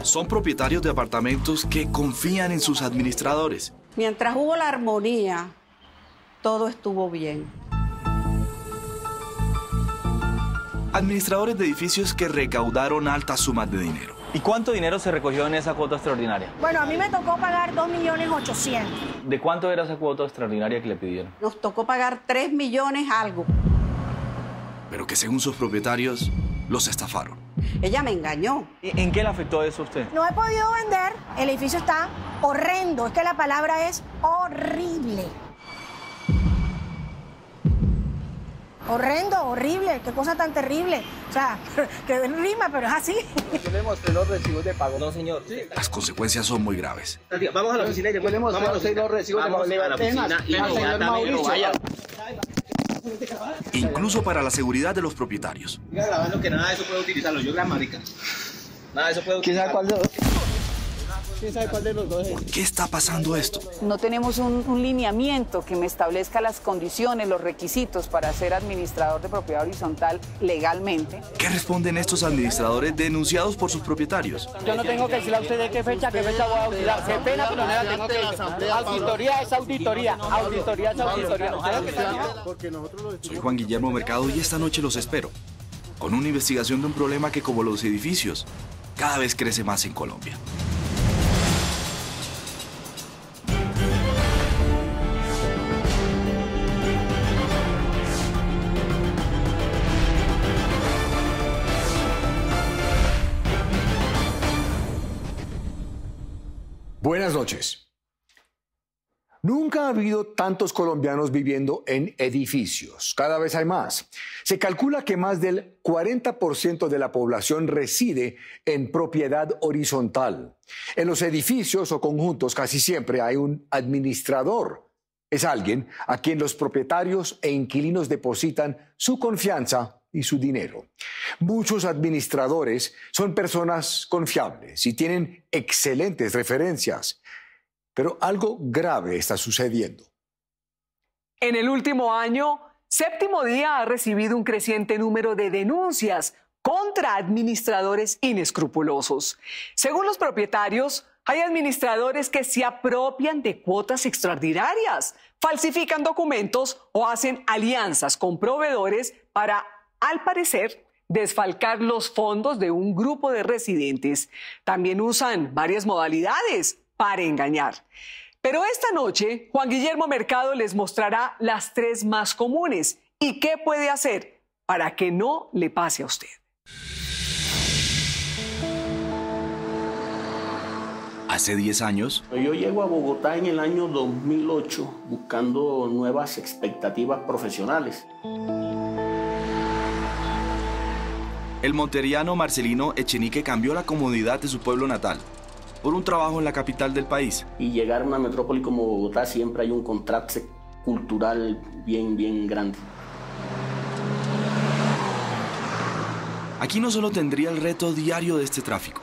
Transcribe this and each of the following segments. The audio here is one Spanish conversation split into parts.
Son propietarios de apartamentos que confían en sus administradores. Mientras hubo la armonía, todo estuvo bien. Administradores de edificios que recaudaron altas sumas de dinero. ¿Y cuánto dinero se recogió en esa cuota extraordinaria? Bueno, a mí me tocó pagar 2.800.000. ¿De cuánto era esa cuota extraordinaria que le pidieron? Nos tocó pagar 3 millones algo. Pero que según sus propietarios, los estafaron. Ella me engañó. ¿En qué le afectó eso a usted? No he podido vender, el edificio está horrendo, es que la palabra es horrible. Horrendo, horrible, qué cosa tan terrible. O sea, que rima, pero es así. Yo le mostré los recibos de pago. No, señor. Sí. Las consecuencias son muy graves. Vamos a la oficina y después le mostré los recibos de pago. Vamos a la oficina inmediatamente, vaya. Incluso para la seguridad de los propietarios. Siga grabando que nada de eso puede utilizarlo. Yo gran marica. Nada de eso puede utilizarlo. ¿Quién sabe cuál de los dos es? ¿Por qué está pasando esto? No tenemos un lineamiento que me establezca las condiciones, los requisitos para ser administrador de propiedad horizontal legalmente. ¿Qué responden estos administradores denunciados por sus propietarios? Yo no tengo que decirle a usted de qué fecha voy a auditar. Qué pena, pero no la tengo que decir. Auditoría es auditoría. Auditoría es auditoría. Soy Juan Guillermo Mercado y esta noche los espero con una investigación de un problema que, como los edificios, cada vez crece más en Colombia. Buenas noches. Nunca ha habido tantos colombianos viviendo en edificios. Cada vez hay más. Se calcula que más del 40% de la población reside en propiedad horizontal. En los edificios o conjuntos casi siempre hay un administrador. Es alguien a quien los propietarios e inquilinos depositan su confianza y su dinero. Muchos administradores son personas confiables y tienen excelentes referencias, pero algo grave está sucediendo. En el último año, Séptimo Día ha recibido un creciente número de denuncias contra administradores inescrupulosos. Según los propietarios, hay administradores que se apropian de cuotas extraordinarias, falsifican documentos o hacen alianzas con proveedores para, al parecer, desfalcar los fondos de un grupo de residentes. También usan varias modalidades para engañar. Pero esta noche, Juan Guillermo Mercado les mostrará las 3 más comunes y qué puede hacer para que no le pase a usted. Hace 10 años... Yo llego a Bogotá en el año 2008 buscando nuevas expectativas profesionales. El monteriano Marcelino Echenique cambió la comodidad de su pueblo natal por un trabajo en la capital del país. Y llegar a una metrópoli como Bogotá siempre hay un contraste cultural bien grande. Aquí no solo tendría el reto diario de este tráfico,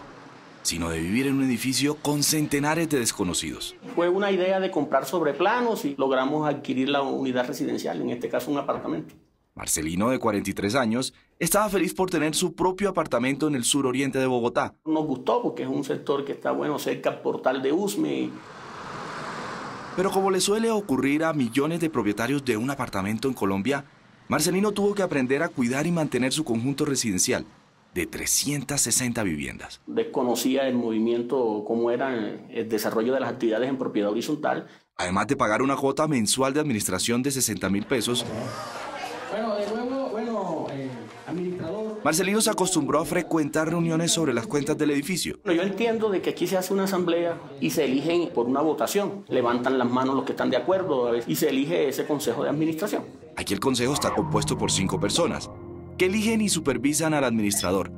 sino de vivir en un edificio con centenares de desconocidos. Fue una idea de comprar sobre planos y logramos adquirir la unidad residencial, en este caso un apartamento. Marcelino, de 43 años, estaba feliz por tener su propio apartamento en el suroriente de Bogotá. Nos gustó porque es un sector que está bueno cerca al portal de Usme. Pero como le suele ocurrir a millones de propietarios de un apartamento en Colombia, Marcelino tuvo que aprender a cuidar y mantener su conjunto residencial de 360 viviendas. Desconocía el movimiento, cómo era el desarrollo de las actividades en propiedad horizontal. Además de pagar una cuota mensual de administración de 60.000 pesos, administrador. Marcelino se acostumbró a frecuentar reuniones sobre las cuentas del edificio. Yo entiendo de que aquí se hace una asamblea y se eligen por una votación. Levantan las manos los que están de acuerdo y se elige ese consejo de administración. Aquí el consejo está compuesto por 5 personas que eligen y supervisan al administrador,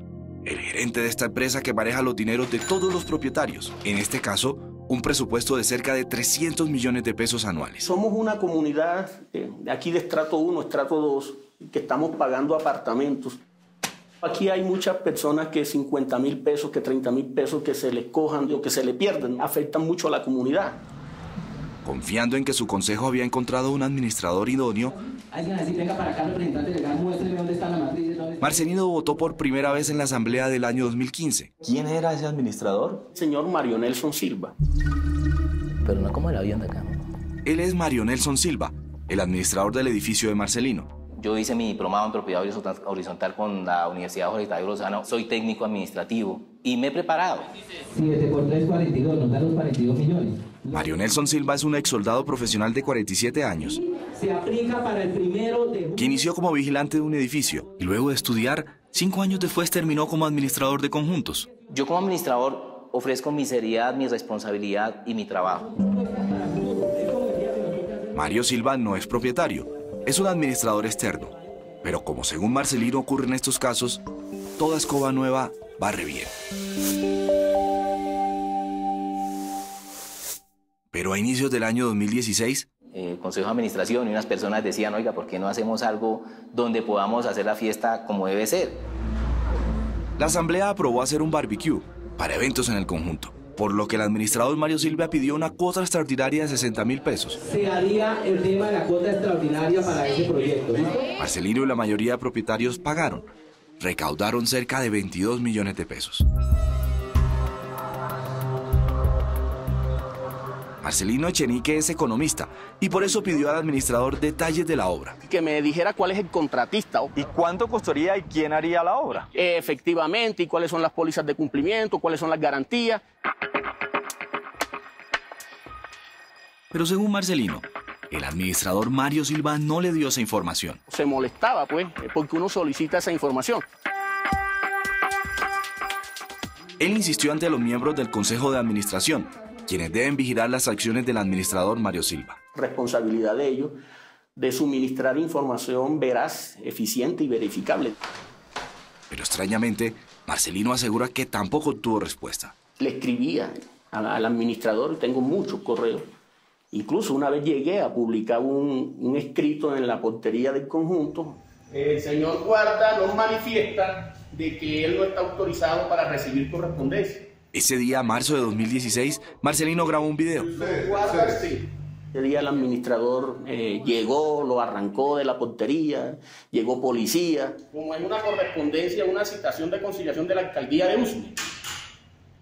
el gerente de esta empresa que maneja los dineros de todos los propietarios. En este caso, un presupuesto de cerca de 300 millones de pesos anuales. Somos una comunidad de aquí de estrato 1, estrato 2, que estamos pagando apartamentos. Aquí hay muchas personas que 50.000 pesos, que 30.000 pesos que se les cojan o que se le pierden, afectan mucho a la comunidad. Confiando en que su consejo había encontrado un administrador idóneo, Alguien así, venga para acá, representante legal, muéstrele dónde está la matriz. Marcelino votó por primera vez en la asamblea del año 2015. ¿Quién era ese administrador? Señor Mario Nelson Silva. Pero no como el avión de acá. Él es Mario Nelson Silva, el administrador del edificio de Marcelino. Yo hice mi diplomado en propiedad horizontal con la Universidad Jorge Tadeo Lozano. Soy técnico administrativo y me he preparado. 7 por 3, 42, nos dan los 42 millones. Mario Nelson Silva es un ex soldado profesional de 47 años. Se aplica para el 1 de junio. Que inició como vigilante de un edificio y luego de estudiar, 5 años después terminó como administrador de conjuntos. Yo como administrador ofrezco mi seriedad, mi responsabilidad y mi trabajo. Mario Silva no es propietario, es un administrador externo. Pero como según Marcelino ocurre en estos casos, toda escoba nueva barre bien. Pero a inicios del año 2016... El Consejo de Administración y unas personas decían, oiga, ¿por qué no hacemos algo donde podamos hacer la fiesta como debe ser? La asamblea aprobó hacer un barbecue para eventos en el conjunto, por lo que el administrador Mario Silva pidió una cuota extraordinaria de 60.000 pesos. Se haría el tema de la cuota extraordinaria para ese proyecto, ¿listo? Marcelino y la mayoría de propietarios pagaron. Recaudaron cerca de 22 millones de pesos. Marcelino Echenique es economista y por eso pidió al administrador detalles de la obra. Que me dijera cuál es el contratista. ¿Y cuánto costaría y quién haría la obra? Efectivamente, y cuáles son las pólizas de cumplimiento, cuáles son las garantías. Pero según Marcelino, el administrador Mario Silva no le dio esa información. Se molestaba, pues, porque uno solicita esa información. Él insistió ante los miembros del Consejo de Administración, quienes deben vigilar las acciones del administrador Mario Silva. Responsabilidad de ellos de suministrar información veraz, eficiente y verificable. Pero extrañamente, Marcelino asegura que tampoco obtuvo respuesta. Le escribía al administrador, tengo muchos correos. Incluso una vez llegué a publicar un escrito en la portería del conjunto. El señor guarda nos manifiesta de que él no está autorizado para recibir correspondencia. Ese día, marzo de 2016, Marcelino grabó un video. Ese día el administrador llegó, lo arrancó de la portería, llegó policía. Como hay una correspondencia, una citación de conciliación de la alcaldía de Usme.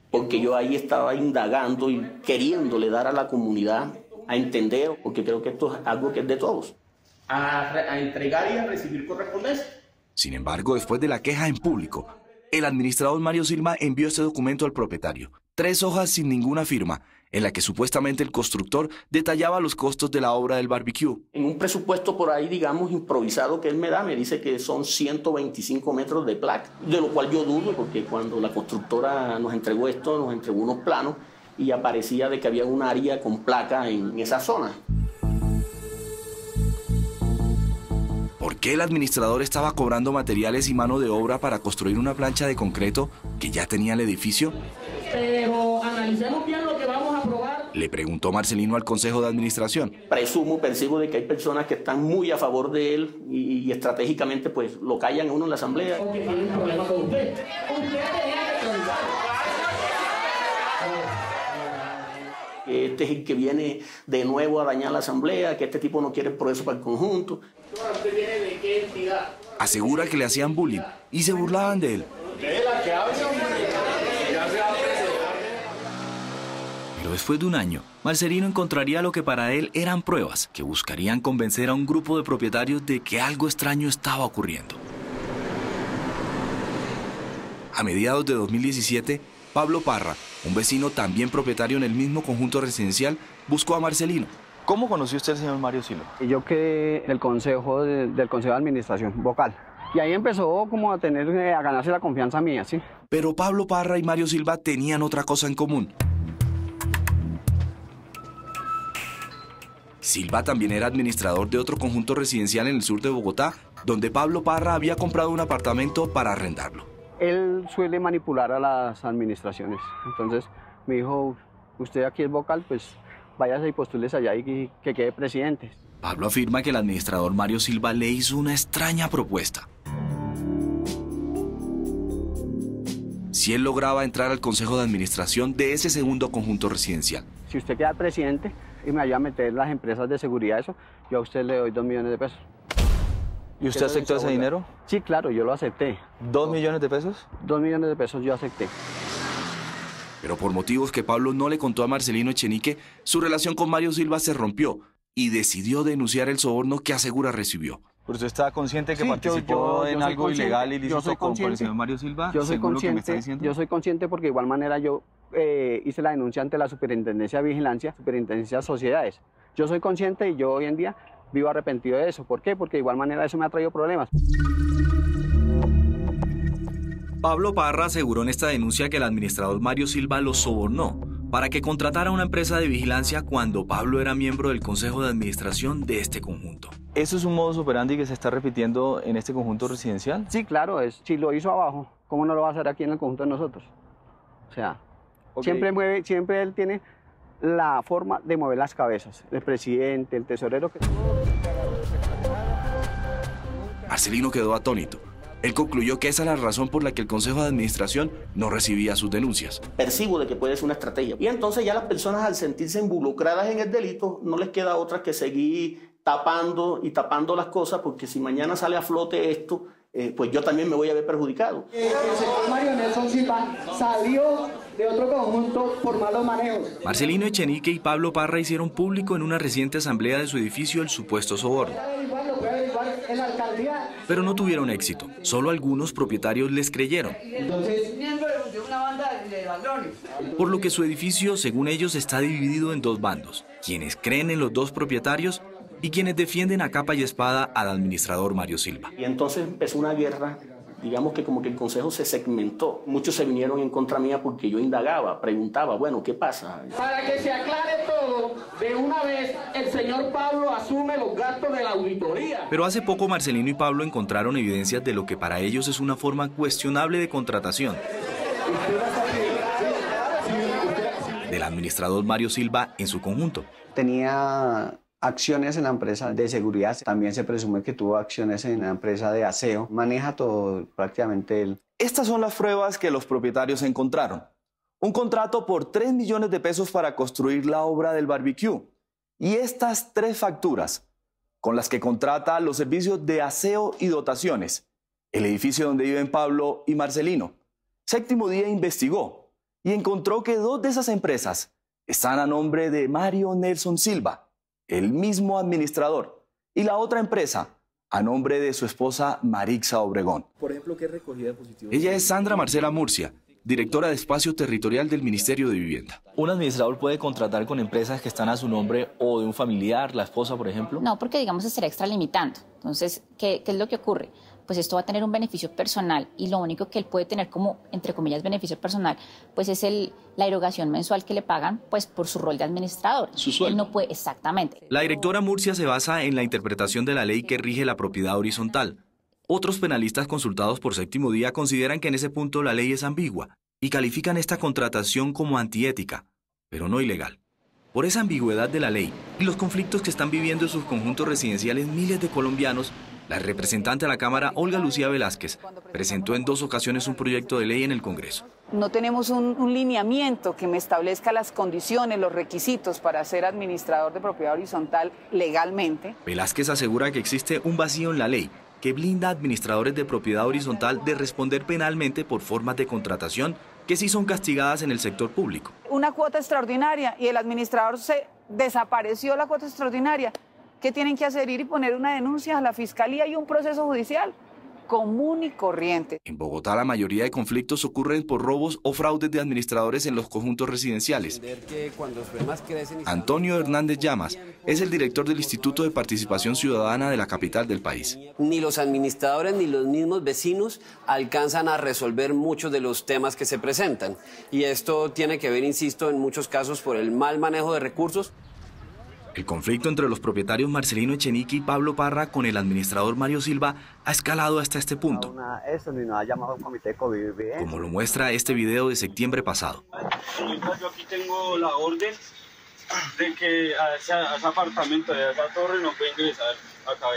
Porque yo ahí estaba indagando y queriéndole dar a la comunidad a entender, porque creo que esto es algo que es de todos. A entregar y a recibir correspondencia. Sin embargo, después de la queja en público, el administrador Mario Silva envió este documento al propietario. 3 hojas sin ninguna firma, en la que supuestamente el constructor detallaba los costos de la obra del barbecue. En un presupuesto por ahí, digamos, improvisado que él me da, me dice que son 125 metros de placa, de lo cual yo dudo, porque cuando la constructora nos entregó esto, nos entregó unos planos y aparecía de que había un área con placa en esa zona. ¿Por qué el administrador estaba cobrando materiales y mano de obra para construir una plancha de concreto que ya tenía el edificio? Pero analicemos bien lo que vamos a probar. Le preguntó Marcelino al Consejo de Administración. Percibo de que hay personas que están muy a favor de él y estratégicamente pues lo callan a uno en la asamblea. Porque tienen un problema con usted. Usted tenía que preguntar. Este es el que viene de nuevo a dañar la asamblea, que este tipo no quiere el progreso para el conjunto. ¿Usted viene de qué entidad? Asegura que le hacían bullying y se burlaban de él. Pero después de un año, Marcelino encontraría lo que para él eran pruebas que buscarían convencer a un grupo de propietarios de que algo extraño estaba ocurriendo. A mediados de 2017, Pablo Parra, un vecino también propietario en el mismo conjunto residencial, buscó a Marcelino. ¿Cómo conoció usted al señor Mario Silva? Yo quedé en el consejo del Consejo de Administración vocal. Y ahí empezó como a ganarse la confianza mía, ¿sí? Pero Pablo Parra y Mario Silva tenían otra cosa en común. Silva también era administrador de otro conjunto residencial en el sur de Bogotá, donde Pablo Parra había comprado un apartamento para arrendarlo. Él suele manipular a las administraciones. Entonces me dijo, usted aquí es vocal, pues váyase y postúlese allá y que quede presidente. Pablo afirma que el administrador Mario Silva le hizo una extraña propuesta. Si él lograba entrar al consejo de administración de ese segundo conjunto residencial. Si usted queda presidente y me ayuda a meter las empresas de seguridad, yo a usted le doy 2 millones de pesos. ¿Y usted aceptó ese dinero? Sí, claro, yo lo acepté. ¿2 millones de pesos? 2 millones de pesos yo acepté. Pero por motivos que Pablo no le contó a Marcelino Echenique, su relación con Mario Silva se rompió y decidió denunciar el soborno que asegura recibió. ¿Pero usted está consciente que Sí, participó en algo ilegal y yo soy ilícito con el consciente. señor Mario Silva? Yo soy según lo que me está consciente, diciendo. yo soy consciente porque de igual manera yo hice la denuncia ante la Superintendencia de Vigilancia, Superintendencia de Sociedades. Yo soy consciente y yo hoy en día vivo arrepentido de eso. ¿Por qué? Porque de igual manera eso me ha traído problemas. Pablo Parra aseguró en esta denuncia que el administrador Mario Silva lo sobornó para que contratara una empresa de vigilancia cuando Pablo era miembro del consejo de administración de este conjunto. ¿Eso es un modus operandi que se está repitiendo en este conjunto residencial? Sí, claro, si lo hizo abajo, ¿cómo no lo va a hacer aquí en el conjunto de nosotros? O sea, siempre él tiene la forma de mover las cabezas, el presidente, el tesorero. Marcelino quedó atónito. Él concluyó que esa es la razón por la que el Consejo de Administración no recibía sus denuncias. Percibo de que puede ser una estrategia. Y entonces ya las personas, al sentirse involucradas en el delito, no les queda otra que seguir tapando y tapando las cosas, porque si mañana sale a flote esto, pues yo también me voy a ver perjudicado. El señor Mario Nelson Silva salió de otro conjunto por malos manejos. Marcelino Echenique y Pablo Parra hicieron público en una reciente asamblea de su edificio el supuesto soborno. Pero no tuvieron éxito. Solo algunos propietarios les creyeron. Entonces, miembro de una banda de ladrones. Por lo que su edificio, según ellos, está dividido en dos bandos. Quienes creen en los dos propietarios y quienes defienden a capa y espada al administrador Mario Silva. Y entonces empezó una guerra, digamos que como que el consejo se segmentó. Muchos se vinieron en contra mía porque yo indagaba, preguntaba, bueno, ¿qué pasa? Para que se aclare todo, de una vez el señor Pablo asume los gastos de la auditoría. Pero hace poco Marcelino y Pablo encontraron evidencias de lo que para ellos es una forma cuestionable de contratación del administrador Mario Silva en su conjunto. Tenía acciones en la empresa de seguridad, también se presume que tuvo acciones en la empresa de aseo, maneja todo prácticamente él. Estas son las pruebas que los propietarios encontraron. Un contrato por 3 millones de pesos para construir la obra del barbecue. Y estas 3 facturas, con las que contrata los servicios de aseo y dotaciones, el edificio donde viven Pablo y Marcelino. Séptimo Día investigó y encontró que 2 de esas empresas están a nombre de Mario Nelson Silva, el mismo administrador, y la otra empresa a nombre de su esposa Marixa Obregón. Por ejemplo, ¿qué recogida de positivos? Ella es Sandra Marcela Murcia, directora de Espacio Territorial del Ministerio de Vivienda. ¿Un administrador puede contratar con empresas que están a su nombre o de un familiar, la esposa, por ejemplo? No, porque digamos se estaría extralimitando. Entonces, ¿qué es lo que ocurre? Pues esto va a tener un beneficio personal y lo único que él puede tener como, entre comillas, beneficio personal, pues es la erogación mensual que le pagan pues por su rol de administrador. Su sueldo. Él no puede, exactamente. La directora Murcia se basa en la interpretación de la ley que rige la propiedad horizontal. Otros penalistas consultados por Séptimo Día consideran que en ese punto la ley es ambigua y califican esta contratación como antiética, pero no ilegal. Por esa ambigüedad de la ley y los conflictos que están viviendo en sus conjuntos residenciales miles de colombianos, la representante a la Cámara, Olga Lucía Velázquez, presentó en 2 ocasiones un proyecto de ley en el Congreso. No tenemos un lineamiento que me establezca las condiciones, los requisitos para ser administrador de propiedad horizontal legalmente. Velázquez asegura que existe un vacío en la ley que blinda a administradores de propiedad horizontal de responder penalmente por formas de contratación que sí son castigadas en el sector público. Una cuota extraordinaria y el administrador se desapareció la cuota extraordinaria. ¿Qué tienen que hacer? Ir y poner una denuncia a la fiscalía y un proceso judicial común y corriente. En Bogotá la mayoría de conflictos ocurren por robos o fraudes de administradores en los conjuntos residenciales. Antonio Hernández Llamas es el director del Instituto de Participación Ciudadana de la capital del país. Ni los administradores ni los mismos vecinos alcanzan a resolver muchos de los temas que se presentan. Y esto tiene que ver, insisto, en muchos casos por el mal manejo de recursos. El conflicto entre los propietarios Marcelino Echenique y Pablo Parra con el administrador Mario Silva ha escalado hasta este punto, como lo muestra este video de septiembre pasado. Yo aquí tengo la orden de que a ese apartamento, de esa torre, no puede ingresar acá,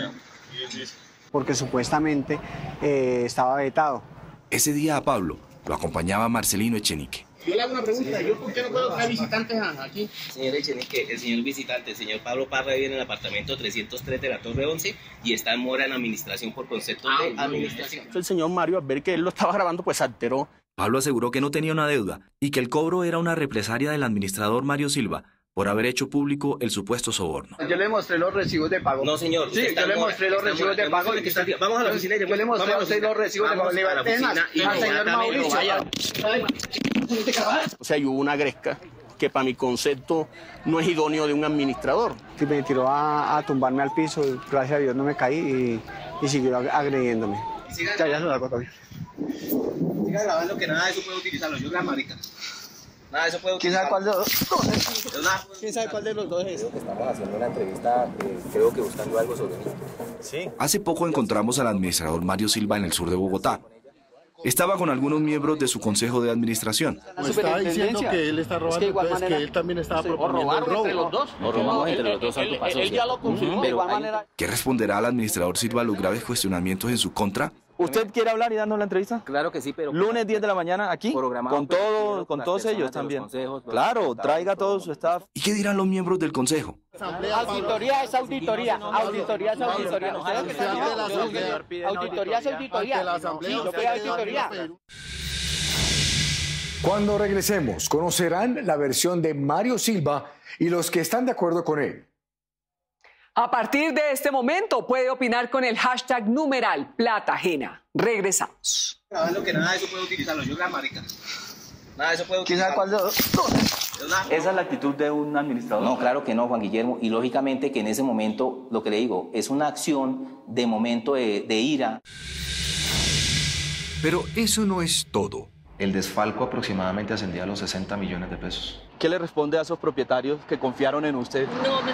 porque supuestamente estaba vetado. Ese día a Pablo lo acompañaba Marcelino Echenique. Yo le hago una pregunta, ¿yo por qué no puedo traer visitantes aquí? Señor Echenique, el señor visitante, el señor Pablo Parra, vive en el apartamento 303 de la Torre 11 y está en mora en administración por concepto de administración. El señor Mario, al ver que él lo estaba grabando, pues se alteró. Pablo aseguró que no tenía una deuda y que el cobro era una represalia del administrador Mario Silva por haber hecho público el supuesto soborno. Yo le mostré los recibos de pago. No, señor. Sí, yo le mostré los recibos de pago. Vamos a la oficina y yo le mostré a usted los recibos de pago. Le al señor Mauricio. O sea, hubo una gresca que para mi concepto no es idóneo de un administrador. Sí, me tiró a tumbarme al piso, gracias a Dios no me caí y siguió agrediéndome. Ya se lo hago todavía. Siga grabando que nada de eso puede utilizarlo. Yo gran marica. Nada de eso puede utilizarlo. ¿Quién sabe cuál de los dos es? Estamos haciendo una entrevista, creo que buscando algo sobre mí. Sí. Hace poco encontramos al administrador Mario Silva en el sur de Bogotá. Estaba con algunos miembros de su consejo de administración. Está diciendo que él está robando, entonces que él también estaba proponiendo el robo. Entre los dos. No robamos entre los dos alto paso. Él ya lo confirmó. De igual manera. ¿Qué responderá al administrador Silva a los graves cuestionamientos en su contra? ¿Usted quiere hablar y darnos la entrevista? Claro que sí, pero... Lunes 10 de la mañana aquí, con todos ellos también. Claro, traiga todo su staff. ¿Y qué dirán los miembros del consejo? Auditoría es auditoría. Auditoría es auditoría. Auditoría es auditoría. Sí, yo voy a auditoría. Cuando regresemos, conocerán la versión de Mario Silva y los que están de acuerdo con él. A partir de este momento puede opinar con el hashtag numeral plata ajena. Regresamos. Grabando que nada de eso puede utilizarlo. Yo gran marica. Nada de eso puede utilizarlo. ¿Quién sabe cuál de los? ¿Esa es la actitud de un administrador? No, claro que no, Juan Guillermo. Y lógicamente que en ese momento, lo que le digo, es una acción de momento de ira. Pero eso no es todo. El desfalco aproximadamente ascendía a los 60 millones de pesos. ¿Qué le responde a esos propietarios que confiaron en usted,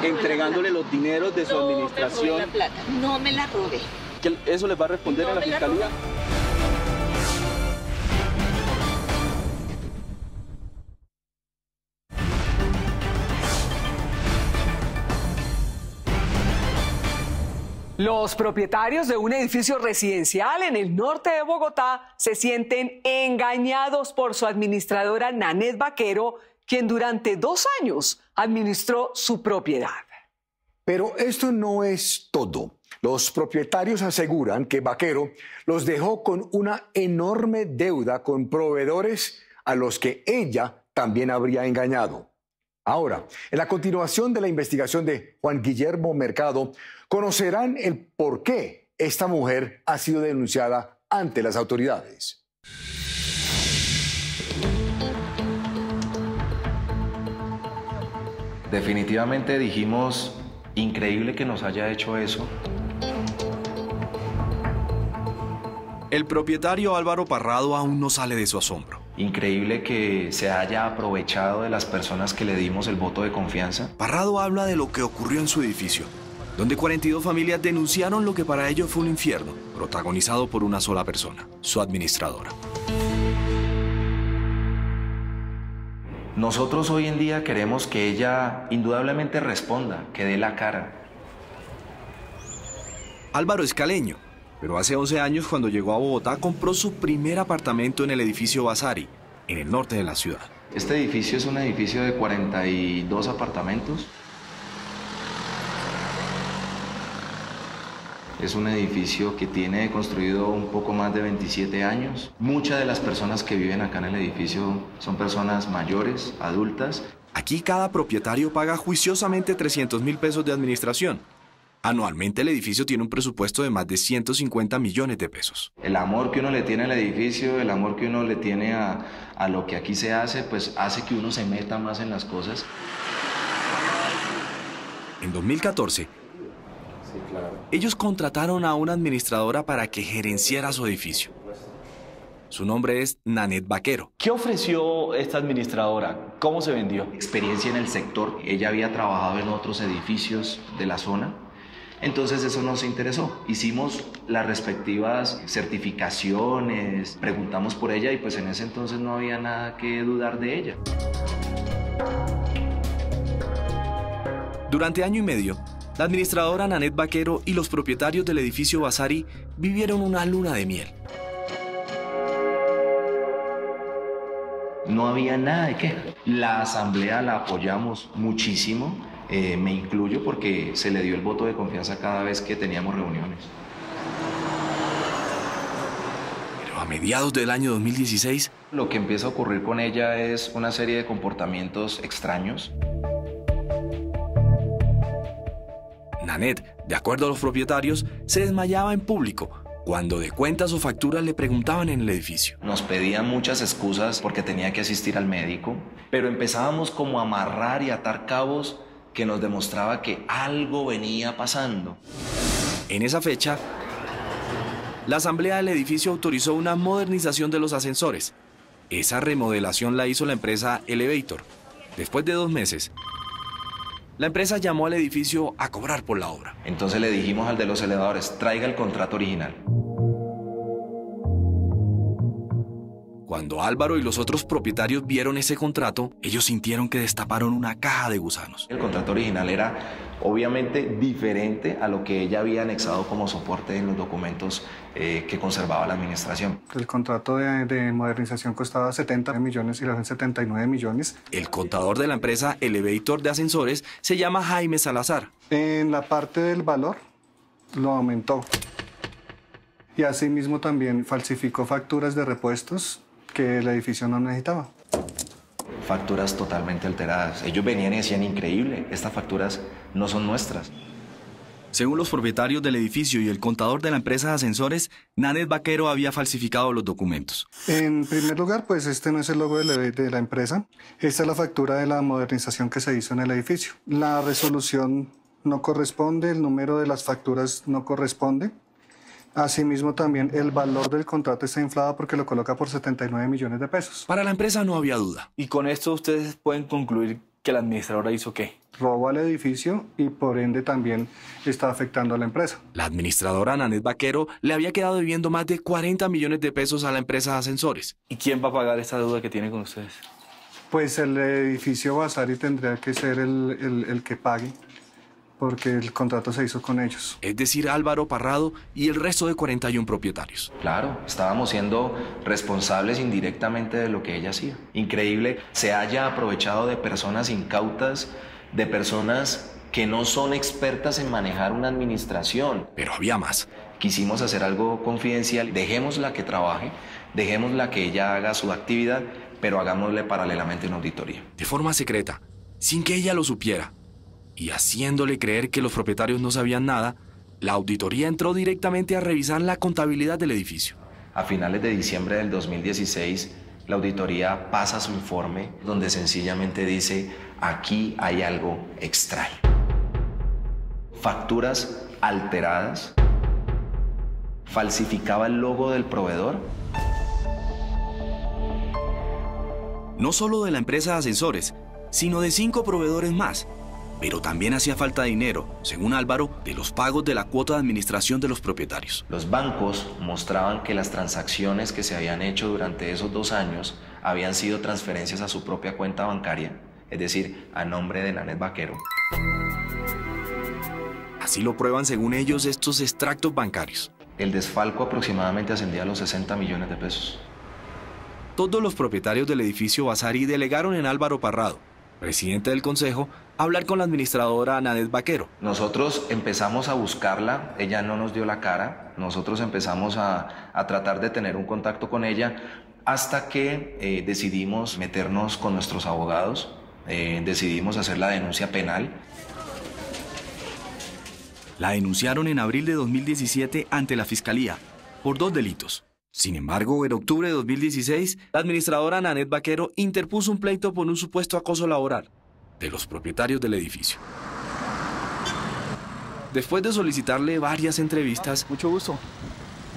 entregándole los dineros de su administración? No me robé la plata, no me la robé. ¿Eso les va a responder a la fiscalía? Los propietarios de un edificio residencial en el norte de Bogotá se sienten engañados por su administradora Nanet Vaquero, quien durante 2 años administró su propiedad. Pero esto no es todo. Los propietarios aseguran que Vaquero los dejó con una enorme deuda con proveedores a los que ella también habría engañado. Ahora, en la continuación de la investigación de Juan Guillermo Mercado, conocerán el por qué esta mujer ha sido denunciada ante las autoridades. Definitivamente dijimos, increíble que nos haya hecho eso. El propietario Álvaro Parrado aún no sale de su asombro. Increíble que se haya aprovechado de las personas que le dimos el voto de confianza. Parrado habla de lo que ocurrió en su edificio, donde 42 familias denunciaron lo que para ellos fue un infierno, protagonizado por una sola persona, su administradora. Nosotros hoy en día queremos que ella indudablemente responda, que dé la cara. Álvaro es caleño, pero hace 11 años cuando llegó a Bogotá compró su primer apartamento en el edificio Vasari, en el norte de la ciudad. Este edificio es un edificio de 42 apartamentos. Es un edificio que tiene construido un poco más de 27 años. Muchas de las personas que viven acá en el edificio son personas mayores, adultas. Aquí cada propietario paga juiciosamente 300.000 pesos de administración. Anualmente el edificio tiene un presupuesto de más de 150 millones de pesos. El amor que uno le tiene al edificio, el amor que uno le tiene a lo que aquí se hace, pues hace que uno se meta más en las cosas. En 2014, ellos contrataron a una administradora para que gerenciara su edificio. Su nombre es Nanet Vaquero. ¿Qué ofreció esta administradora? ¿Cómo se vendió? Experiencia en el sector. Ella había trabajado en otros edificios de la zona. Entonces eso nos interesó. Hicimos las respectivas certificaciones, preguntamos por ella y pues en ese entonces no había nada que dudar de ella. Durante año y medio, la administradora Nanet Vaquero y los propietarios del edificio Vasari vivieron una luna de miel. No había nada de queja. La asamblea la apoyamos muchísimo, me incluyo porque se le dio el voto de confianza cada vez que teníamos reuniones. Pero a mediados del año 2016... Lo que empieza a ocurrir con ella es una serie de comportamientos extraños. Nanette, de acuerdo a los propietarios, se desmayaba en público cuando de cuentas o facturas le preguntaban en el edificio. Nos pedían muchas excusas porque tenía que asistir al médico, pero empezábamos como a amarrar y atar cabos que nos demostraba que algo venía pasando. En esa fecha, la asamblea del edificio autorizó una modernización de los ascensores. Esa remodelación la hizo la empresa Elevator. Después de 2 meses, la empresa llamó al edificio a cobrar por la obra. Entonces le dijimos al de los elevadores, traiga el contrato original. Cuando Álvaro y los otros propietarios vieron ese contrato, ellos sintieron que destaparon una caja de gusanos. El contrato original era obviamente diferente a lo que ella había anexado como soporte en los documentos que conservaba la administración. El contrato de modernización costaba 70 millones y la hacen 79 millones. El contador de la empresa Elevator de ascensores se llama Jaime Salazar. En la parte del valor lo aumentó. Y asimismo también falsificó facturas de repuestos que el edificio no necesitaba. Facturas totalmente alteradas. Ellos venían y decían, increíble, estas facturas no son nuestras. Según los propietarios del edificio y el contador de la empresa de ascensores, Nanette Vaquero había falsificado los documentos. En primer lugar, pues este no es el logo de la empresa. Esta es la factura de la modernización que se hizo en el edificio. La resolución no corresponde, el número de las facturas no corresponde. Asimismo, también el valor del contrato está inflado porque lo coloca por 79 millones de pesos. Para la empresa no había duda. Y con esto ustedes pueden concluir que la administradora hizo ¿qué? Robo al edificio y por ende también está afectando a la empresa. La administradora Nanette Vaquero le había quedado debiendo más de 40 millones de pesos a la empresa de ascensores. ¿Y quién va a pagar esta deuda que tiene con ustedes? Pues el edificio Vasari tendría que ser el que pague, porque el contrato se hizo con ellos. Es decir, Álvaro Parrado y el resto de 41 propietarios. Claro, estábamos siendo responsables indirectamente de lo que ella hacía. Increíble se haya aprovechado de personas incautas, de personas que no son expertas en manejar una administración. Pero había más. Quisimos hacer algo confidencial, dejémosla que trabaje, dejémosla que ella haga su actividad, pero hagámosle paralelamente una auditoría. De forma secreta, sin que ella lo supiera. Y haciéndole creer que los propietarios no sabían nada, la auditoría entró directamente a revisar la contabilidad del edificio. A finales de diciembre del 2016, la auditoría pasa su informe donde sencillamente dice, aquí hay algo extraño. Facturas alteradas, falsificaba el logo del proveedor. No solo de la empresa de ascensores, sino de 5 proveedores más. Pero también hacía falta dinero, según Álvaro, de los pagos de la cuota de administración de los propietarios. Los bancos mostraban que las transacciones que se habían hecho durante esos 2 años habían sido transferencias a su propia cuenta bancaria, es decir, a nombre de Nanette Vaquero. Así lo prueban, según ellos, estos extractos bancarios. El desfalco aproximadamente ascendía a los 60 millones de pesos. Todos los propietarios del edificio Vasari delegaron en Álvaro Parrado, presidente del consejo, a hablar con la administradora Nanette Vaquero. Nosotros empezamos a buscarla, ella no nos dio la cara, nosotros empezamos a tratar de tener un contacto con ella hasta que decidimos meternos con nuestros abogados, decidimos hacer la denuncia penal. La denunciaron en abril de 2017 ante la Fiscalía por 2 delitos. Sin embargo, en octubre de 2016, la administradora Nanette Vaquero interpuso un pleito por un supuesto acoso laboral de los propietarios del edificio. Después de solicitarle varias entrevistas... Mucho gusto.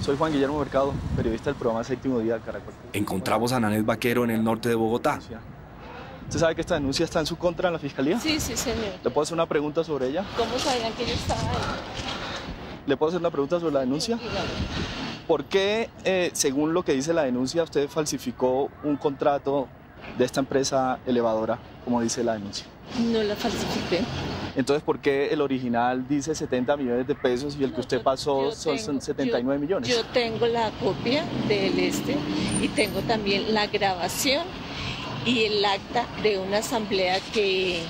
Soy Juan Guillermo Mercado, periodista del programa Séptimo Día Caracol. Encontramos a Nanette Vaquero en el norte de Bogotá. ¿Usted sabe que esta denuncia está en su contra en la Fiscalía? Sí, sí, señor. ¿Le puedo hacer una pregunta sobre ella? ¿Cómo sabían que yo estaba ahí? ¿Le puedo hacer una pregunta sobre la denuncia? ¿Por qué, según lo que dice la denuncia, usted falsificó un contrato de esta empresa elevadora, como dice la denuncia? No la falsifiqué. Entonces, ¿por qué el original dice 70 millones de pesos y el que usted pasó son 79 millones? Yo tengo la copia del y tengo también la grabación y el acta de una asamblea que...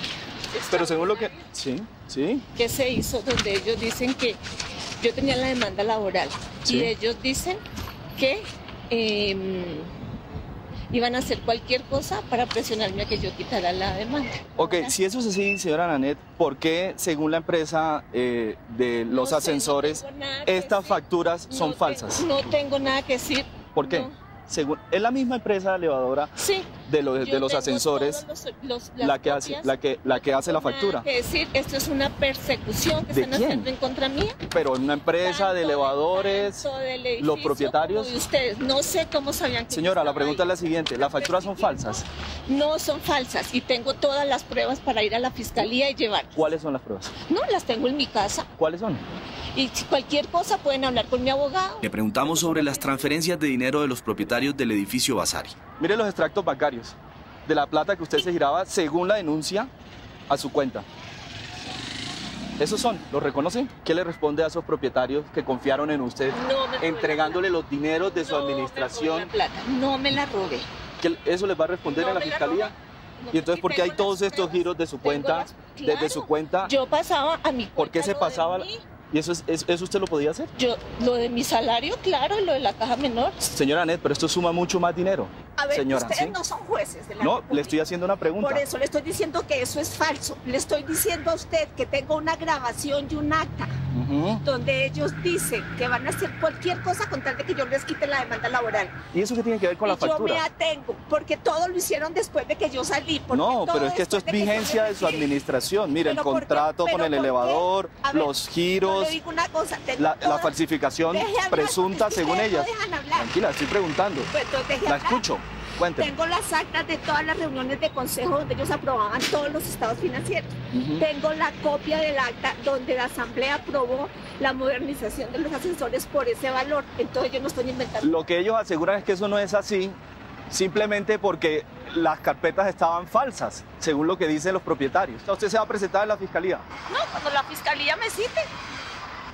Pero según lo que... Sí. Que se hizo donde ellos dicen que yo tenía la demanda laboral y ellos dicen que iban a hacer cualquier cosa para presionarme a que yo quitara la demanda. Ok, si eso es así, señora Nanette, ¿por qué, según la empresa de los ascensores, estas facturas son falsas? No tengo nada que decir. ¿Por qué? No. Según, es la misma empresa elevadora de los ascensores la que hace la factura. Es decir, esto es una persecución que están haciendo en contra mía. Pero una empresa de elevadores, los propietarios. Y ustedes, no sé cómo sabían que... Señora, la pregunta es la siguiente, ¿las facturas son falsas? No son falsas y tengo todas las pruebas para ir a la fiscalía y llevar. ¿Cuáles son las pruebas? No, las tengo en mi casa. ¿Cuáles son? Y si cualquier cosa pueden hablar con mi abogado. Le preguntamos sobre las transferencias de dinero de los propietarios del edificio Vasari. Mire los extractos bancarios de la plata que usted se giraba según la denuncia a su cuenta. ¿Esos son? ¿Los reconoce? ¿Qué le responde a esos propietarios que confiaron en usted entregándole los dineros de su administración? No me la robé. ¿Eso les va a responder en la fiscalía? Y entonces, ¿por qué hay todos estos giros de su cuenta? Desde su cuenta. Yo pasaba a mi cuenta. ¿Por qué se pasaba? ¿Y eso usted lo podía hacer? Lo de mi salario, claro, y lo de la caja menor. Señora Nanette, pero esto suma mucho más dinero. A ver, señora, ustedes no son jueces de la No, República. le estoy haciendo una pregunta. Por eso le estoy diciendo que eso es falso. Le estoy diciendo a usted que tengo una grabación y un acta donde ellos dicen que van a hacer cualquier cosa con tal de que yo les quite la demanda laboral. ¿Y eso qué tiene que ver con la factura? Yo me atengo, porque todo lo hicieron después de que yo salí. No, pero es que esto es vigencia de su administración. Mire, el contrato con el elevador, los giros, le digo una cosa, la falsificación presunta según ellas. Tranquila, estoy preguntando. La escucho. Cuénteme. Tengo las actas de todas las reuniones de consejo donde ellos aprobaban todos los estados financieros. Tengo la copia del acta donde la asamblea aprobó la modernización de los ascensores por ese valor. Entonces yo no estoy inventando. Lo que ellos aseguran es que eso no es así, simplemente porque las carpetas estaban falsas, según lo que dicen los propietarios. ¿Usted se va a presentar en la fiscalía? No, cuando la fiscalía me cite.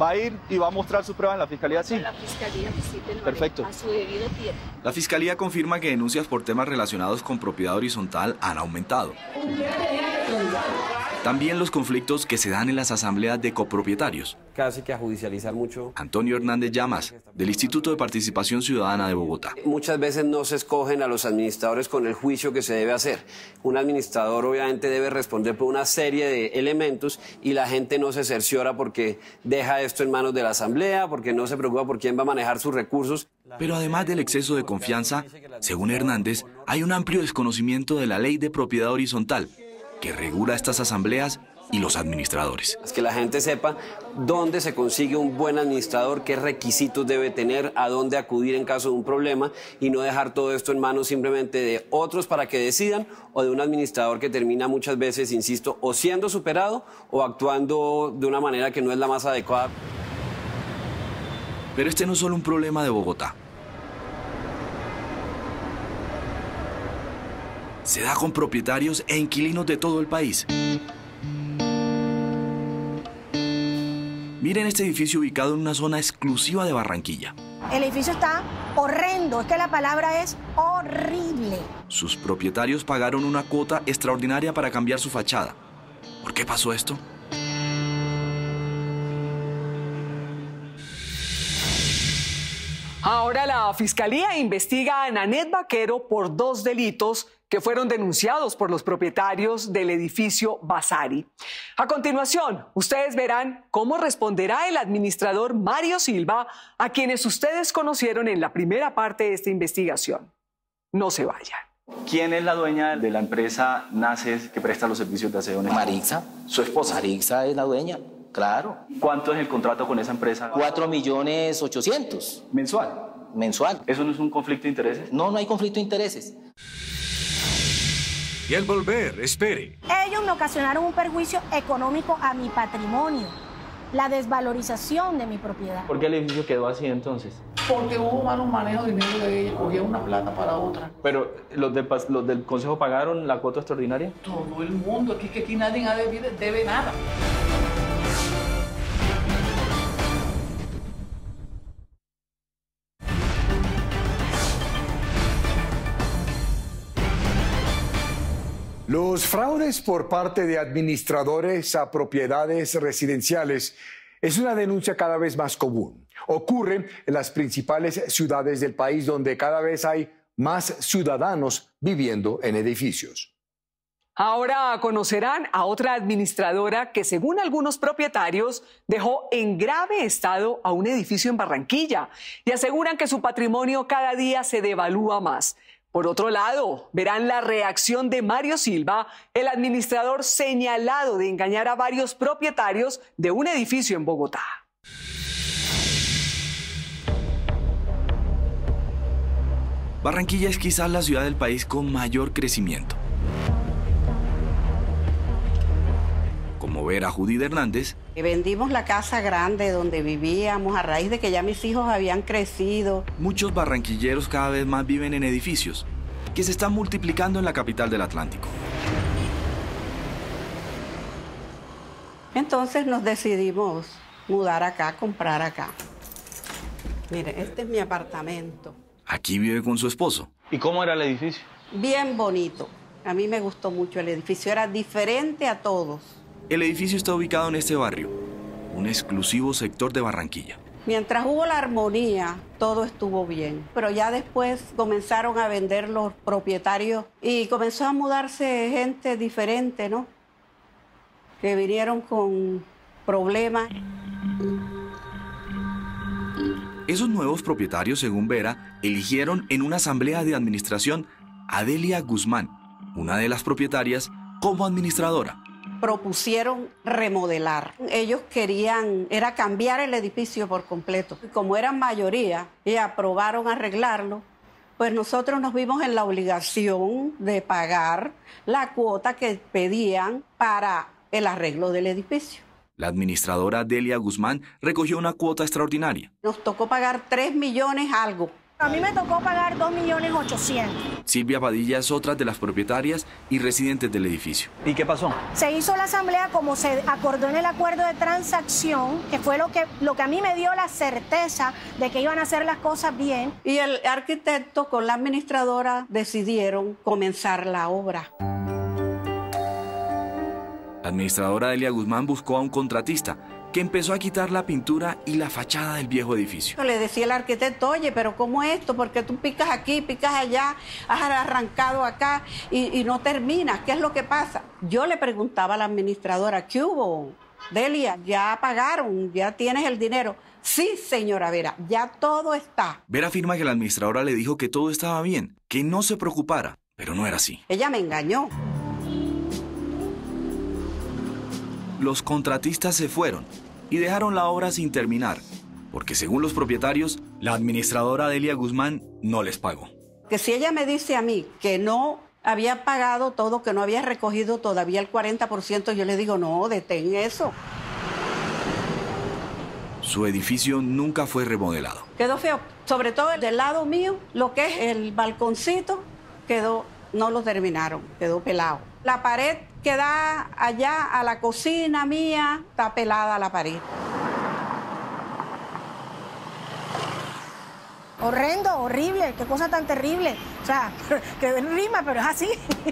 ¿Va a ir y va a mostrar sus pruebas en la fiscalía? Sí. La fiscalía me cite, perfecto. A su debido tiempo. La fiscalía confirma que denuncias por temas relacionados con propiedad horizontal han aumentado. También los conflictos que se dan en las asambleas de copropietarios. Casi que a judicializar mucho. Antonio Hernández Llamas, del Instituto de Participación Ciudadana de Bogotá. Muchas veces no se escogen a los administradores con el juicio que se debe hacer. Un administrador obviamente debe responder por una serie de elementos y la gente no se cerciora porque deja esto en manos de la asamblea, porque no se preocupa por quién va a manejar sus recursos. Pero además del exceso de confianza, según Hernández, hay un amplio desconocimiento de la ley de propiedad horizontal que regula estas asambleas y los administradores. Es que la gente sepa dónde se consigue un buen administrador, qué requisitos debe tener, a dónde acudir en caso de un problema y no dejar todo esto en manos simplemente de otros para que decidan o de un administrador que termina muchas veces, insisto, o siendo superado o actuando de una manera que no es la más adecuada. Pero este no es solo un problema de Bogotá. Se da con propietarios e inquilinos de todo el país. Miren este edificio ubicado en una zona exclusiva de Barranquilla. El edificio está horrendo, es que la palabra es horrible. Sus propietarios pagaron una cuota extraordinaria para cambiar su fachada. ¿Por qué pasó esto? Ahora la Fiscalía investiga a Nanette Vaquero por 2 delitos que fueron denunciados por los propietarios del edificio Vasari. A continuación, ustedes verán cómo responderá el administrador Mario Silva, a quienes ustedes conocieron en la primera parte de esta investigación. No se vayan. ¿Quién es la dueña de la empresa NACES que presta los servicios de aseo? Marixa. ¿Su esposa? Marixa es la dueña, claro. ¿Cuánto es el contrato con esa empresa? 4.800.000. ¿Mensual? Mensual. ¿Eso no es un conflicto de intereses? No, no hay conflicto de intereses. Y al volver, espere. Ellos me ocasionaron un perjuicio económico a mi patrimonio, la desvalorización de mi propiedad. ¿Por qué el edificio quedó así entonces? Porque hubo malos manejos de dinero de ella, cogía una plata para otra. ¿Pero los del consejo pagaron la cuota extraordinaria? Todo el mundo, aquí nadie debe nada. Los fraudes por parte de administradores a propiedades residenciales es una denuncia cada vez más común. Ocurre en las principales ciudades del país, donde cada vez hay más ciudadanos viviendo en edificios. Ahora conocerán a otra administradora que, según algunos propietarios, dejó en grave estado a un edificio en Barranquilla y aseguran que su patrimonio cada día se devalúa más. Por otro lado, verán la reacción de Mario Silva, el administrador señalado de engañar a varios propietarios de un edificio en Bogotá. Barranquilla es quizás la ciudad del país con mayor crecimiento. Como ver a Judith Hernández. Vendimos la casa grande donde vivíamos a raíz de que ya mis hijos habían crecido. Muchos barranquilleros cada vez más viven en edificios que se están multiplicando en la capital del Atlántico. Entonces nos decidimos mudar acá, comprar acá. Mire, este es mi apartamento. Aquí vive con su esposo. ¿Y cómo era el edificio? Bien bonito. A mí me gustó mucho el edificio, era diferente a todos. El edificio está ubicado en este barrio, un exclusivo sector de Barranquilla. Mientras hubo la armonía, todo estuvo bien. Pero ya después comenzaron a vender los propietarios y comenzó a mudarse gente diferente, ¿no? Que vinieron con problemas. Esos nuevos propietarios, según Vera, eligieron en una asamblea de administración a Delia Guzmán, una de las propietarias, como administradora. Propusieron remodelar. Ellos querían, era cambiar el edificio por completo. Y como eran mayoría y aprobaron arreglarlo, pues nosotros nos vimos en la obligación de pagar la cuota que pedían para el arreglo del edificio. La administradora Delia Guzmán recogió una cuota extraordinaria. Nos tocó pagar 3 millones algo. A mí me tocó pagar 2.800.000. Silvia Padilla es otra de las propietarias y residentes del edificio. ¿Y qué pasó? Se hizo la asamblea como se acordó en el acuerdo de transacción, que fue lo que a mí me dio la certeza de que iban a hacer las cosas bien. Y el arquitecto con la administradora decidieron comenzar la obra. La administradora Delia Guzmán buscó a un contratista que empezó a quitar la pintura y la fachada del viejo edificio. Le decía el arquitecto, oye, pero ¿cómo es esto? Porque tú picas aquí, picas allá, has arrancado acá y no terminas. ¿Qué es lo que pasa? Yo le preguntaba a la administradora, ¿qué hubo? Delia, ya pagaron, ya tienes el dinero. Sí, señora Vera, ya todo está. Vera afirma que la administradora le dijo que todo estaba bien, que no se preocupara, pero no era así. Ella me engañó. Los contratistas se fueron y dejaron la obra sin terminar, porque según los propietarios, la administradora Delia Guzmán no les pagó. Que si ella me dice a mí que no había pagado todo, que no había recogido todavía el 40%, yo le digo, no, detén eso. Su edificio nunca fue remodelado. Quedó feo, sobre todo del lado mío, lo que es el balconcito, no lo terminaron, quedó pelado. La pared que da allá a la cocina mía, está pelada la pared. Horrendo, horrible, qué cosa tan terrible. O sea, que rima, pero es así.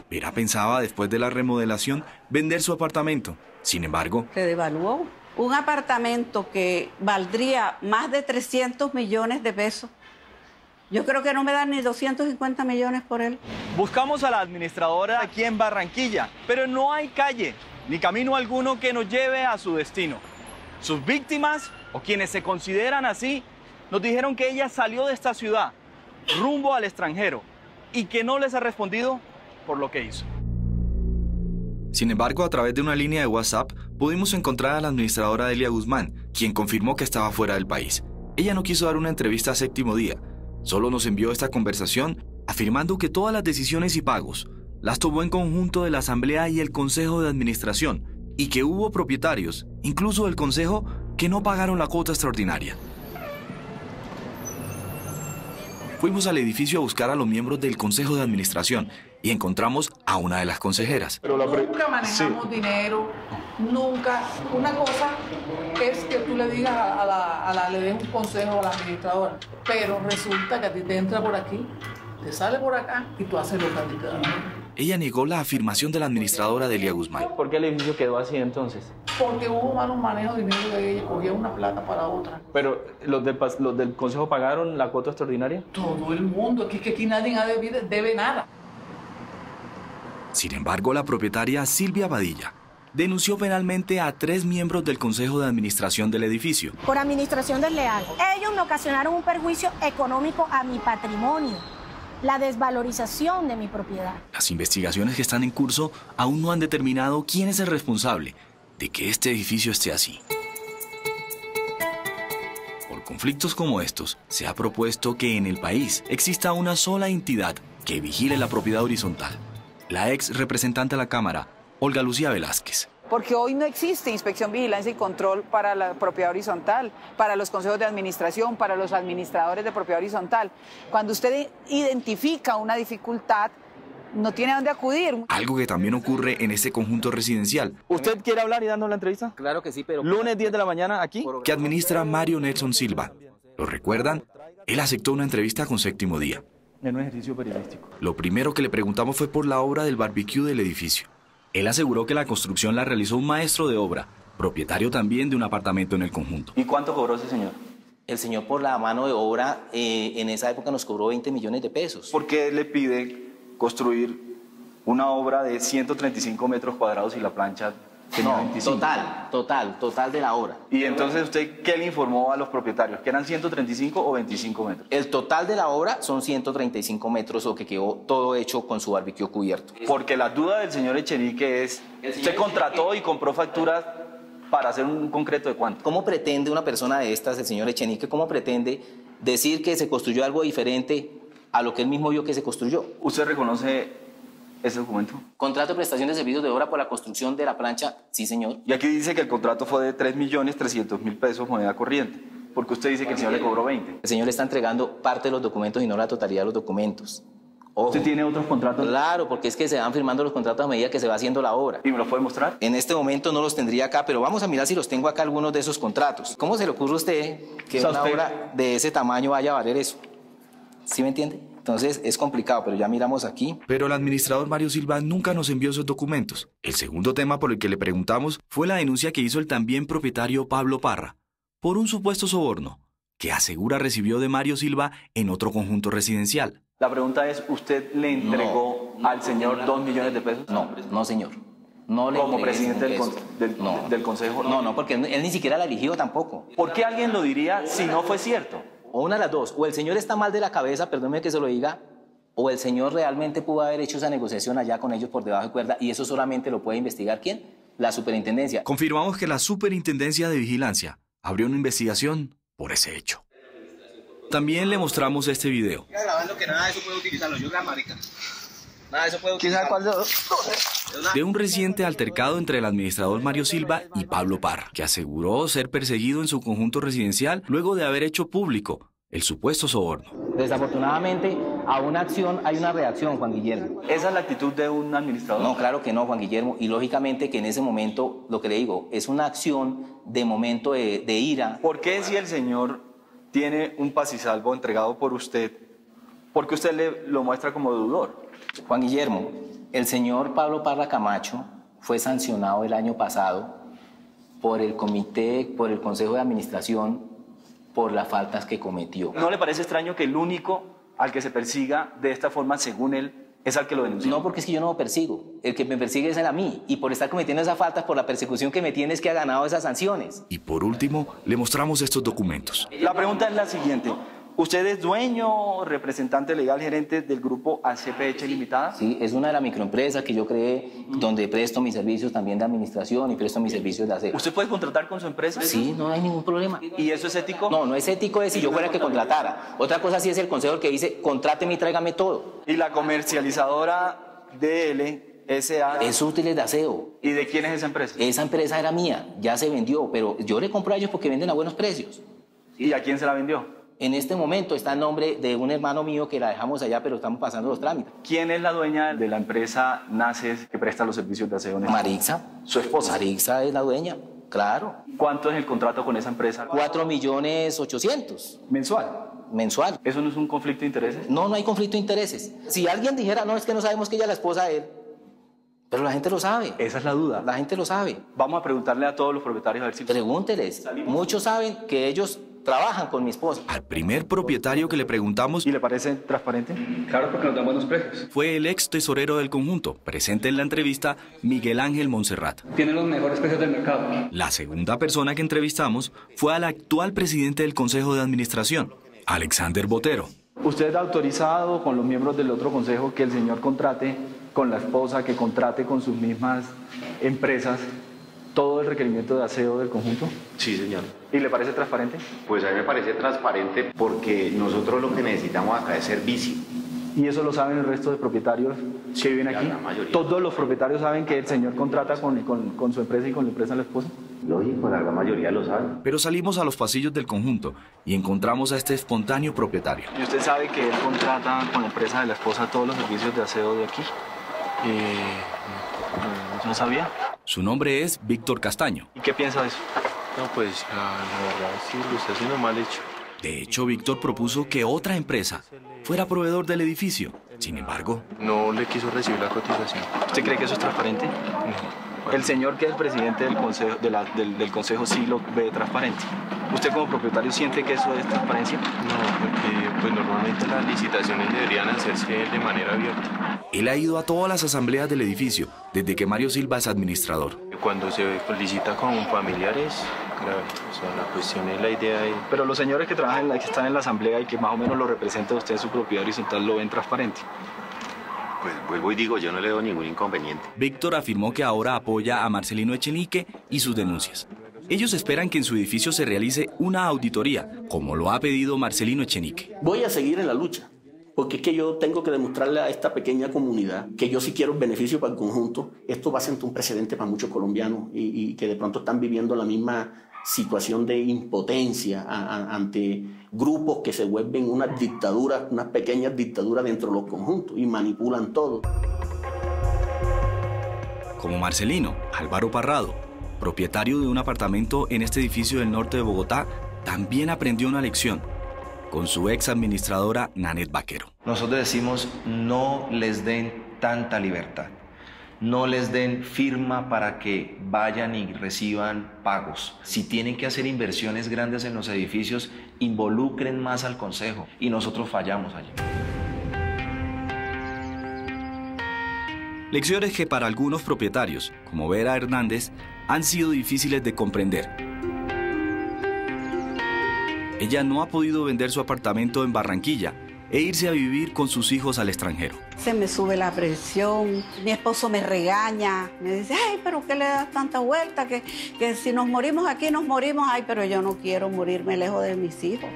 Vera pensaba, después de la remodelación, vender su apartamento. Sin embargo, se devaluó. Un apartamento que valdría más de 300 millones de pesos. Yo creo que no me dan ni 250 millones por él. Buscamos a la administradora aquí en Barranquilla, pero no hay calle ni camino alguno que nos lleve a su destino. Sus víctimas, o quienes se consideran así, nos dijeron que ella salió de esta ciudad rumbo al extranjero y que no les ha respondido por lo que hizo. Sin embargo, a través de una línea de WhatsApp, pudimos encontrar a la administradora Delia Guzmán, quien confirmó que estaba fuera del país. Ella no quiso dar una entrevista a Séptimo Día. Solo nos envió esta conversación afirmando que todas las decisiones y pagos las tomó en conjunto de la Asamblea y el Consejo de Administración y que hubo propietarios, incluso del Consejo, que no pagaron la cuota extraordinaria. Fuimos al edificio a buscar a los miembros del Consejo de Administración y encontramos a una de las consejeras. Pero nunca manejamos dinero, nunca. Una cosa es que tú le digas le des un consejo a la administradora, pero resulta que a ti te entra por aquí, te sale por acá y tú haces lo que a ti te da. ella negó la afirmación de la administradora Delia Guzmán. ¿Por qué el edificio quedó así entonces? Porque hubo malos manejos de dinero de ella, cogía una plata para otra. ¿Pero los del consejo pagaron la cuota extraordinaria? Todo el mundo, que aquí nadie debe nada. Sin embargo, la propietaria Silvia Badilla denunció penalmente a 3 miembros del Consejo de Administración del edificio. Por administración desleal. Ellos me ocasionaron un perjuicio económico a mi patrimonio, la desvalorización de mi propiedad. Las investigaciones que están en curso aún no han determinado quién es el responsable de que este edificio esté así. Por conflictos como estos, se ha propuesto que en el país exista una sola entidad que vigile la propiedad horizontal. La ex representante a la Cámara, Olga Lucía Velázquez. Porque hoy no existe inspección, vigilancia y control para la propiedad horizontal, para los consejos de administración, para los administradores de propiedad horizontal. Cuando usted identifica una dificultad, no tiene a dónde acudir. Algo que también ocurre en este conjunto residencial. ¿Usted quiere hablar y darnos la entrevista? Claro que sí, pero... Lunes 10 de la mañana, aquí. Que administra Mario Nelson Silva. ¿Lo recuerdan? Él aceptó una entrevista con Séptimo Día. En un ejercicio periodístico. Lo primero que le preguntamos fue por la obra del barbecue del edificio. Él aseguró que la construcción la realizó un maestro de obra, propietario también de un apartamento en el conjunto. ¿Y cuánto cobró ese señor? El señor por la mano de obra en esa época nos cobró 20 millones de pesos. ¿Por qué le pide construir una obra de 135 metros cuadrados y la plancha tenía 25? Total de la obra. ¿Y entonces usted qué le informó a los propietarios? ¿Que eran 135 o 25 metros? El total de la obra son 135 metros, o que quedó todo hecho con su barbecue cubierto. Porque la duda del señor Echenique es, ¿usted contrató y compró facturas para hacer un concreto de cuánto? ¿Cómo pretende una persona de estas, el señor Echenique, cómo pretende decir que se construyó algo diferente a lo que él mismo vio que se construyó? ¿Usted reconoce ese documento? Contrato de prestación de servicios de obra por la construcción de la plancha, sí, señor. Y aquí dice que el contrato fue de 3.300.000 pesos moneda corriente. Porque usted dice que el señor le cobró 20. El señor le está entregando parte de los documentos y no la totalidad de los documentos. Ojo. ¿Usted tiene otros contratos? Claro, porque es que se van firmando los contratos a medida que se va haciendo la obra. ¿Y me los puede mostrar? En este momento no los tendría acá, pero vamos a mirar si los tengo acá algunos de esos contratos. ¿Cómo se le ocurre a usted que una obra de ese tamaño vaya a valer eso? ¿Sí me entiende? Entonces es complicado, pero ya miramos aquí. Pero el administrador Mario Silva nunca nos envió esos documentos. El segundo tema por el que le preguntamos fue la denuncia que hizo el también propietario Pablo Parra por un supuesto soborno que asegura recibió de Mario Silva en otro conjunto residencial. La pregunta es, ¿usted le entregó al señor 2 millones de pesos? No, señor. No le ¿Como presidente del consejo? No, porque él ni siquiera la eligió tampoco. ¿Por qué alguien lo diría si no fue cierto? O una de las dos, o el señor está mal de la cabeza, perdóneme que se lo diga, o el señor realmente pudo haber hecho esa negociación allá con ellos por debajo de cuerda, y eso solamente lo puede investigar ¿quién? La superintendencia. Confirmamos que la superintendencia de vigilancia abrió una investigación por ese hecho. También le mostramos este video. Grabando que nada de eso puede utilizarlo, yo gran marica. Nada de eso puede utilizarlo. De un reciente altercado entre el administrador Mario Silva y Pablo Parra, que aseguró ser perseguido en su conjunto residencial luego de haber hecho público el supuesto soborno. Desafortunadamente, a una acción hay una reacción, Juan Guillermo. ¿Esa es la actitud de un administrador? No, claro que no, Juan Guillermo. Y lógicamente que en ese momento, lo que le digo, es una acción de momento de ira. ¿Por qué si el señor tiene un paz y salvo entregado por usted, por qué usted lo muestra como deudor? Juan Guillermo, el señor Pablo Parra Camacho fue sancionado el año pasado por el comité, por el Consejo de Administración, por las faltas que cometió. ¿No le parece extraño que el único al que se persiga de esta forma, según él, es al que lo denunció? No, porque es que yo no lo persigo. El que me persigue es él a mí. Y por estar cometiendo esas faltas, por la persecución que me tiene, es que ha ganado esas sanciones. Y por último, le mostramos estos documentos. La pregunta es la siguiente. ¿Usted es dueño, representante legal, gerente del grupo ACPH Limitada? Sí, es una de las microempresas que yo creé, donde presto mis servicios también de administración y presto mis servicios de aseo. ¿Usted puede contratar con su empresa? Sí, no hay ningún problema. ¿Y eso es ético? No, no es ético si yo fuera el que contratara. Otra cosa sí es el consejo el que dice, contráteme y tráigame todo. ¿Y la comercializadora DL S.A.? Es útiles de aseo. ¿Y de quién es esa empresa? Esa empresa era mía, ya se vendió, pero yo le compro a ellos porque venden a buenos precios. ¿Y a quién se la vendió? En este momento está el nombre de un hermano mío que la dejamos allá, pero estamos pasando los trámites. ¿Quién es la dueña de la empresa NACES que presta los servicios de aseo? Marixa. ¿Su esposa? Marixa es la dueña, claro. ¿Cuánto es el contrato con esa empresa? 4.800.000. ¿Mensual? mensual. ¿Eso no es un conflicto de intereses? No, no hay conflicto de intereses. Si alguien dijera, no, es que no sabemos que ella es la esposa de él, pero la gente lo sabe. Esa es la duda. La gente lo sabe. Vamos a preguntarle a todos los propietarios a ver si... Pregúnteles. Muchos saben que ellos trabajan con mi esposa. Al primer propietario que le preguntamos... ¿Y le parece transparente? Claro, porque nos dan buenos precios. Fue el ex tesorero del conjunto, presente en la entrevista, Miguel Ángel Montserrat. Tiene los mejores precios del mercado. La segunda persona que entrevistamos fue al actual presidente del Consejo de Administración, Alexander Botero. ¿Usted ha autorizado con los miembros del otro consejo que el señor contrate con la esposa, que contrate con sus mismas empresas todo el requerimiento de aseo del conjunto? Sí, señor. ¿Y le parece transparente? Pues a mí me parece transparente porque nosotros lo que necesitamos acá es servicio. ¿Y eso lo saben el resto de propietarios que viven aquí? La mayoría. ¿Todos los propietarios saben que el señor contrata con su empresa y con la empresa de la esposa? Lógico, la gran mayoría lo sabe. Pero salimos a los pasillos del conjunto y encontramos a este espontáneo propietario. ¿Y usted sabe que él contrata con la empresa de la esposa todos los servicios de aseo de aquí? ¿No sabía? Su nombre es Víctor Castaño. ¿Y qué piensa de eso? No, pues la verdad sí lo está haciendo mal hecho. De hecho, Víctor propuso que otra empresa fuera proveedor del edificio. Sin embargo, no le quiso recibir la cotización. ¿Usted cree que eso es transparente? No. El señor que es el presidente del consejo, del consejo sí lo ve transparente. ¿Usted como propietario siente que eso es transparencia? No, porque pues normalmente las licitaciones deberían hacerse de manera abierta. Él ha ido a todas las asambleas del edificio desde que Mario Silva es administrador. Cuando se licita con familiares, claro, o sea, la cuestión es la idea de... Pero los señores que trabajan, que están en la asamblea y que más o menos lo representa usted en su propiedad horizontal, ¿lo ven transparente? Pues vuelvo y digo, yo no le veo ningún inconveniente. Víctor afirmó que ahora apoya a Marcelino Echenique y sus denuncias. Ellos esperan que en su edificio se realice una auditoría, como lo ha pedido Marcelino Echenique. Voy a seguir en la lucha, porque es que yo tengo que demostrarle a esta pequeña comunidad que yo sí quiero el beneficio para el conjunto. Esto va a sentar un precedente para muchos colombianos y que de pronto están viviendo la misma situación de impotencia ante grupos que se vuelven unas dictaduras, unas pequeñas dictaduras dentro de los conjuntos y manipulan todo. Como Marcelino, Álvaro Parrado, propietario de un apartamento en este edificio del norte de Bogotá, también aprendió una lección con su ex administradora Nanet Vaquero. Nosotros decimos, no les den tanta libertad. No les den firma para que vayan y reciban pagos. Si tienen que hacer inversiones grandes en los edificios, involucren más al consejo. Y nosotros fallamos allí. Lecciones que para algunos propietarios, como Vera Hernández, han sido difíciles de comprender. Ella no ha podido vender su apartamento en Barranquilla e irse a vivir con sus hijos al extranjero. Se me sube la presión, mi esposo me regaña, me dice, ay, pero ¿qué le das tanta vuelta? Que si nos morimos aquí, nos morimos, ay, pero yo no quiero morirme lejos de mis hijos.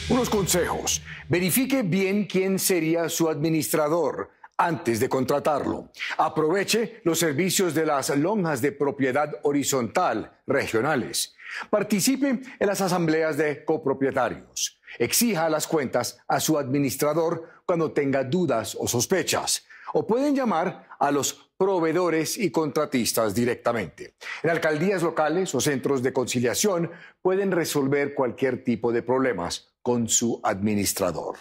Unos consejos. Verifique bien quién sería su administrador antes de contratarlo. Aproveche los servicios de las lonjas de propiedad horizontal regionales. Participe en las asambleas de copropietarios. Exija las cuentas a su administrador cuando tenga dudas o sospechas. O pueden llamar a los proveedores y contratistas directamente. En alcaldías locales o centros de conciliación pueden resolver cualquier tipo de problemas con su administrador.